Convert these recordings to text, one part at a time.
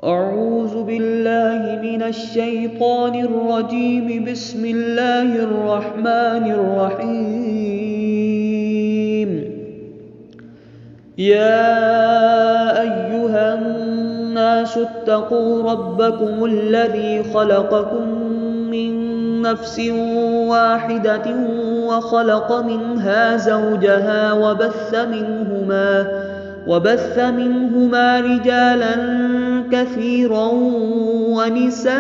أعوذ بالله من الشيطان الرجيم. بسم الله الرحمن الرحيم. يا أيها الناس اتقوا ربكم الذي خلقكم من نفس واحدة وخلق منها زوجها وبث منهما رجالا كثيرا ونساء،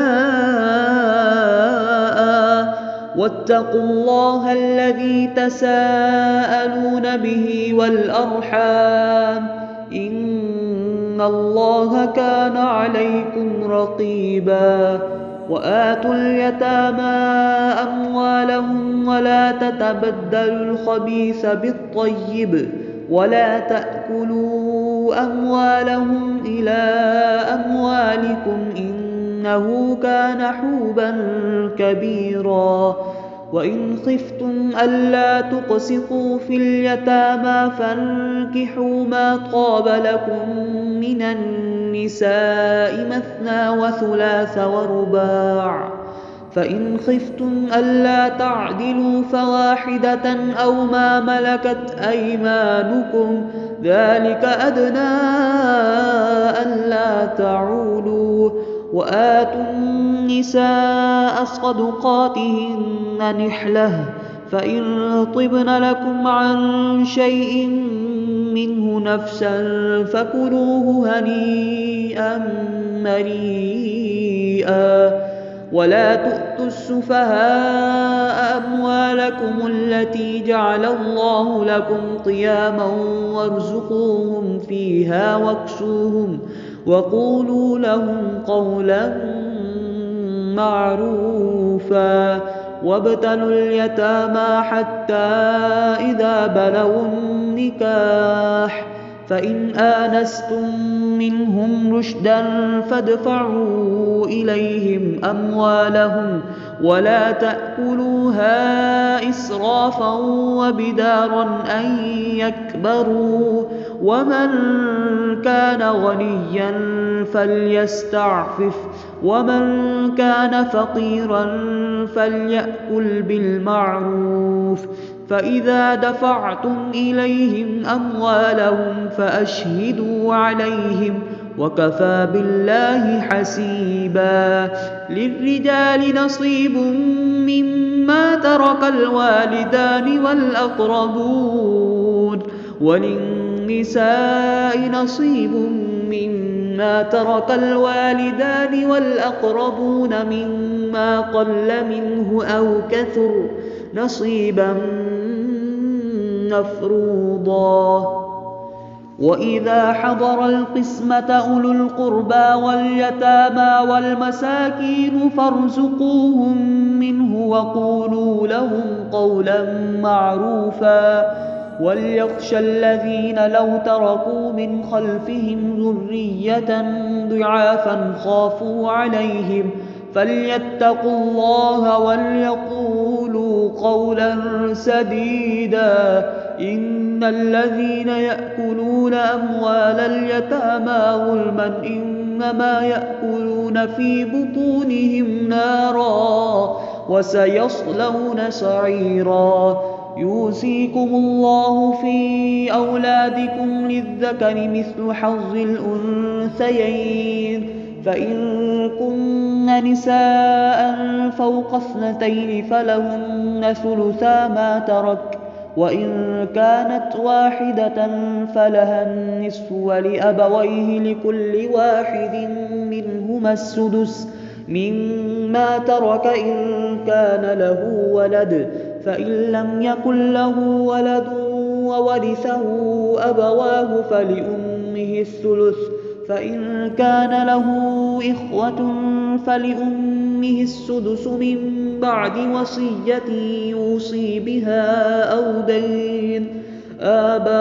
واتقوا الله الذي تساءلون به والأرحام، إن الله كان عليكم رقيبا. وآتوا اليتامى أموالهم ولا تتبدلوا الخبيث بالطيب ولا تأكلوا أموالهم إلى أموالكم إنه كان حوبا كبيرا. وإن خفتم ألا تقسطوا في اليتامى فانكحوا ما طاب لكم من النساء مثنى وثلاث ورباع، فإن خفتم ألا تعدلوا فواحدة أو ما ملكت أيمانكم ذلك أدنى ألا تعولوا. وآتوا النساء صدقاتهن نحلة، فإن طبن لكم عن شيء منه نفسا فكلوه هنيئا مريئا. ولا تؤتوا السفهاء أموالكم التي جعل الله لكم قياما وارزقوهم فيها واكسوهم وقولوا لهم قولا معروفا. وابتلوا اليتامى حتى إذا بلغوا النكاح، فإن آنستم منهم رشدا فادفعوا إليهم أموالهم ولا تأكلوها إسرافا وبدارا أن يكبروا. ومن كان غنيا فليستعفف، ومن كان فقيرا فليأكل بالمعروف. فإذا دفعتم إليهم أموالهم فأشهدوا عليهم وكفى بالله حسيبا. للرجال نصيب مما ترك الوالدان والأقربون، وللنساء نصيب مما ترك الوالدان والأقربون مما قل منه أو كثر نصيبا مفروضا. وإذا حضر القسمة أولو القربى واليتامى والمساكين فارزقوهم منه وقولوا لهم قولا معروفا. وليخشى الذين لو تركوا من خلفهم ذرية ضعافا خافوا عليهم فليتقوا الله وليقولوا قولا سديدا. إن الذين يأكلون أموال اليتامى ظلما إنما يأكلون في بطونهم نارا وسيصلون سعيرا. يوصيكم الله في أولادكم للذكر مثل حظ الأنثيين، فإن كن نساء فوق 2 فلهن ثلثا ما ترك، وإن كانت واحدة فلها النصف ولأبويه لكل واحد منهما السدس مما ترك إن كان له ولد، فإن لم يكن له ولد وورثه أبواه فلأمه الثلث، فإن كان له إخوة فلأمه السدس من بعد وصية يوصي بها أو دين. آباؤكم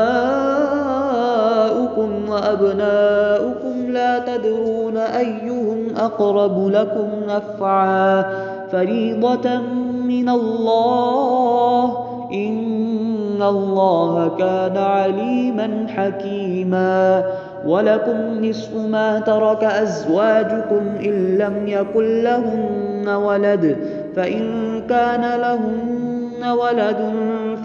وأبناؤكم لا تدرون أيهم أقرب لكم نفعا، فريضة من الله، إن الله كان عليما حكيما. ولكم نصف ما ترك أزواجكم إن لم يكن لهن ولد فإن كان لهن ولد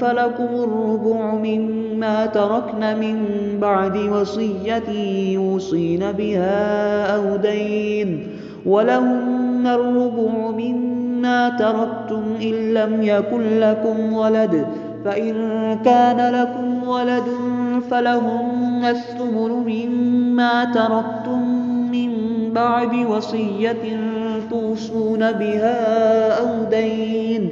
فلكم الربع مما تركن من بعد وصية يوصين بها أو دين ولهن الربع مما تركتم إن لم يكن لكم ولد فإن كان لكم ولد فلهن الثمن مما تركتم من بعد وصية توصون بها أو دين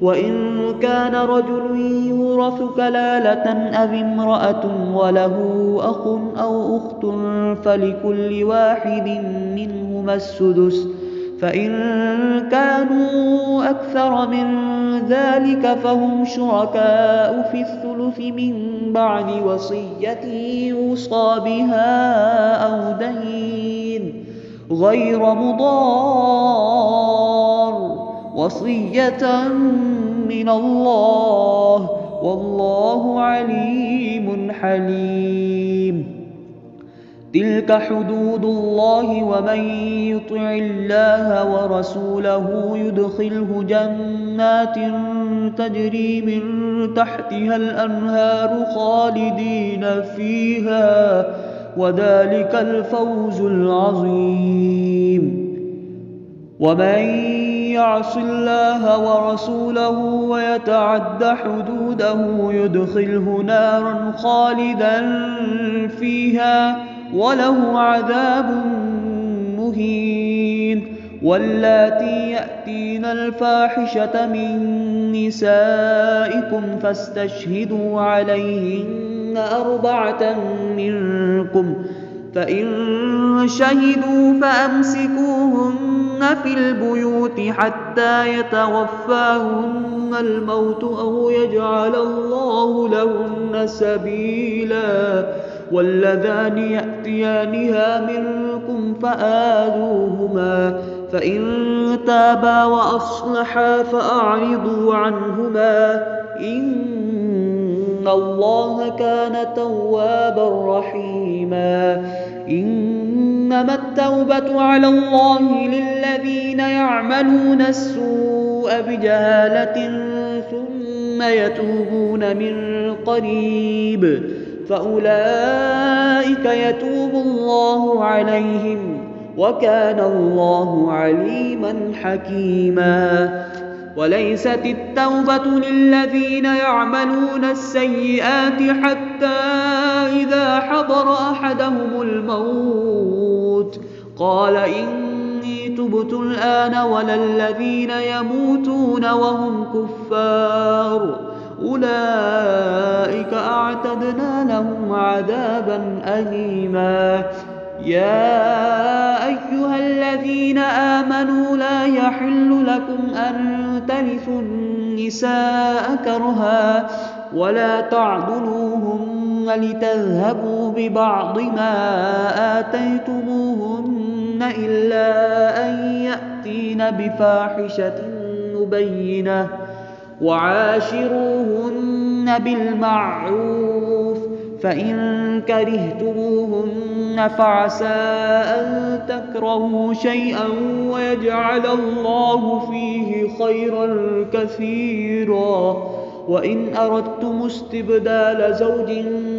وإن كان رجل يورث كلالة أو امرأة وله أخ أو أخت فلكل واحد منهما السدس فإن كانوا أكثر من ذلك فهم شركاء في الثلث من بعد وصية يوصى بها أو دين غير مضار وصية من الله والله عليم حليم. تلك حدود الله ومن يطع الله ورسوله يدخله جنات تجري من تحتها الأنهار خالدين فيها وذلك الفوز العظيم. ومن يعص الله ورسوله ويتعد حدوده يدخله نارا خالدا فيها وله عذاب مهين. واللاتي يأتين الفاحشة من نسائكم فاستشهدوا عليهن 4 منكم فإن شهدوا فأمسكوهن في البيوت حتى يتوفاهن الموت أو يجعل الله لهن سبيلا. واللذان يأتيانها منكم فآذوهما فإن تابا وأصلحا فأعرضوا عنهما إن الله كان توابا رحيما. إنما التوبة على الله للذين يعملون السوء بجهالة ثم يتوبون من قريب فأولئك يتوب الله عليهم وكان الله عليما حكيما. وليست التوبة للذين يعملون السيئات حتى إذا حضر أحدهم الموت قال إني تبت الآن ولا الذين يموتون وهم كفار أولئك أعتدنا لهم عذابا أليما. يا أيها الذين آمنوا لا يحل لكم أن ترثوا النساء كرها ولا تعضلوهن لتذهبوا ببعض ما آتيتموهن إلا أن يأتين بفاحشة مبينة وعاشروهن بالمعروف فإن كرهتموهن فعسى أن تكرهوا شيئا ويجعل الله فيه خيرا كثيرا. وإن أردتم استبدال زوج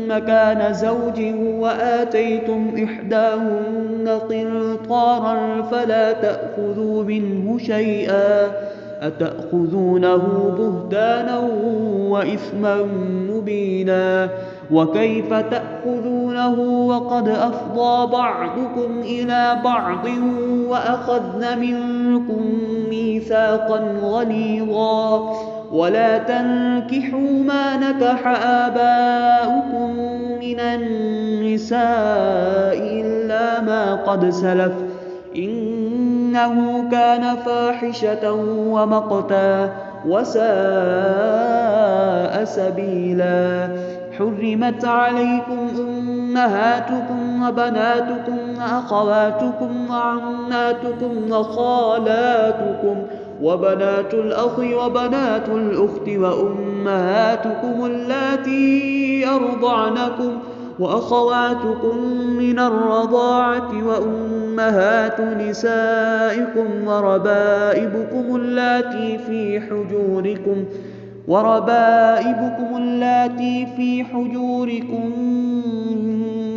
مكان زوج وآتيتم إحداهن قنطارا فلا تأخذوا منه شيئا أتأخذونه بهتانا وإثما مبينا. وكيف تأخذونه وقد أفضى بعضكم إلى بعض وأخذن منكم ميثاقا غليظا. ولا تنكحوا ما نكح آباؤكم من النساء إلا ما قد سلف إنه كان فاحشة ومقتا وساء سبيلا. حرمت عليكم أمهاتكم وبناتكم وأخواتكم وعماتكم وخالاتكم وبنات الأخ وبنات الأخت وأمهاتكم اللاتي أرضعنكم وأخواتكم من الرضاعة وأمهات نسائكم وربائبكم اللاتي في حجوركم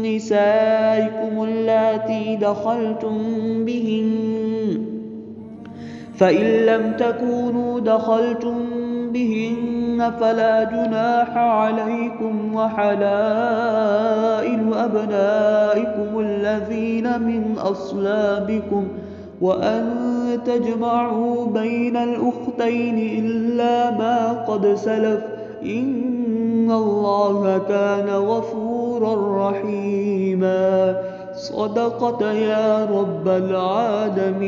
نسائكم اللاتي دخلتم بهن فإن لم تكونوا دخلتم بهن فلا جناح عليكم وحلائل أبنائكم الذين من أصلابكم وأن تجمعوا بين الأختين إلا ما قد سلف إن الله كان غفورا رحيما. صدقت يا رب العالمين.